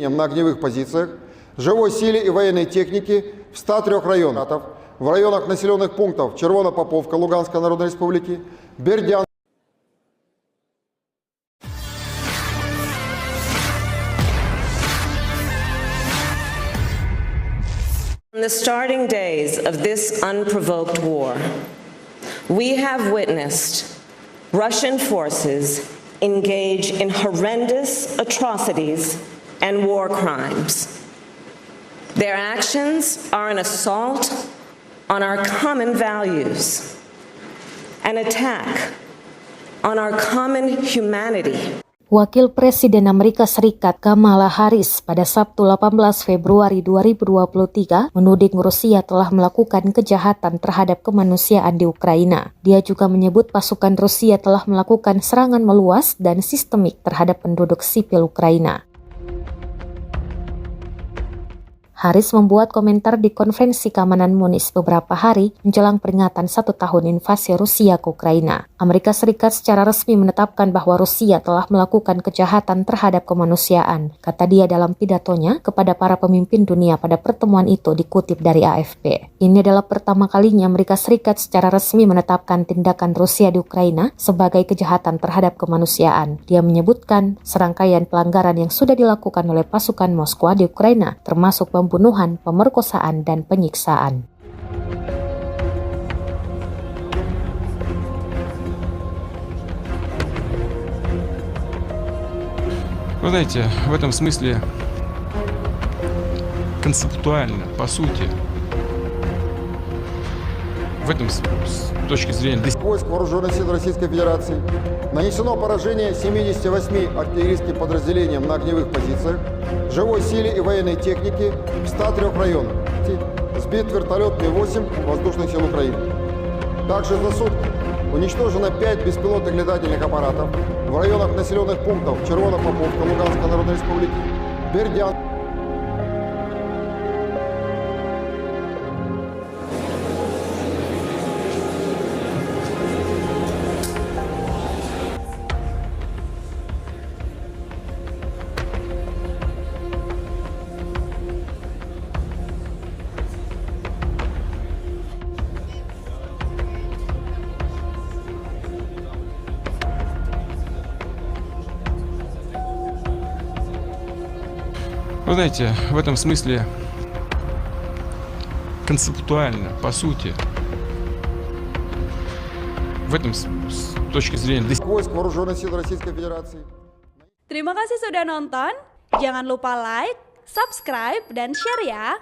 на огневых позициях, живой силе и военной технике в 103 районах. В районах населенных пунктов Червона-Поповка Луганской Народной Республики, Бердянск. From the starting days of this unprovoked war, we have witnessed Russian forces engage in horrendous atrocities and war crimes. Their actions are an assault on our common values, an attack on our common humanity. Wakil Presiden Amerika Serikat Kamala Harris pada Sabtu 18 Februari 2023 menuding Rusia telah melakukan kejahatan terhadap kemanusiaan di Ukraina. Dia juga menyebut pasukan Rusia telah melakukan serangan meluas dan sistemik terhadap penduduk sipil Ukraina. Harris membuat komentar di konferensi keamanan Munich beberapa hari menjelang peringatan 1 tahun invasi Rusia ke Ukraina. Amerika Serikat secara resmi menetapkan bahwa Rusia telah melakukan kejahatan terhadap kemanusiaan, kata dia dalam pidatonya kepada para pemimpin dunia pada pertemuan itu, dikutip dari AFP. Ini adalah pertama kalinya Amerika Serikat secara resmi menetapkan tindakan Rusia di Ukraina sebagai kejahatan terhadap kemanusiaan. Dia menyebutkan serangkaian pelanggaran yang sudah dilakukan oleh pasukan Moskwa di Ukraina, termasuk pembunuhan, pemerkosaan, dan penyiksaan. Вы знаете, в этом смысле концептуально, по сути, в этом с точки зрения Войск Вооруженных сил Российской Федерации нанесено поражение 78 артиллерийским подразделениям на огневых позициях, живой силе и военной технике в 103 районах. Сбит вертолет Ми-8 воздушных сил Украины. Также за сутки уничтожено 5 беспилотных летательных аппаратов в районах населенных пунктов Червона-Поповка Луганской Народной Республики, Бердянск. Вы знаете, в этом смысле концептуально, по сути, в этом с точки зрения Войск Вооруженных сил Российской Федерации. Terima kasih sudah nonton. Jangan lupa like, subscribe, dan share ya.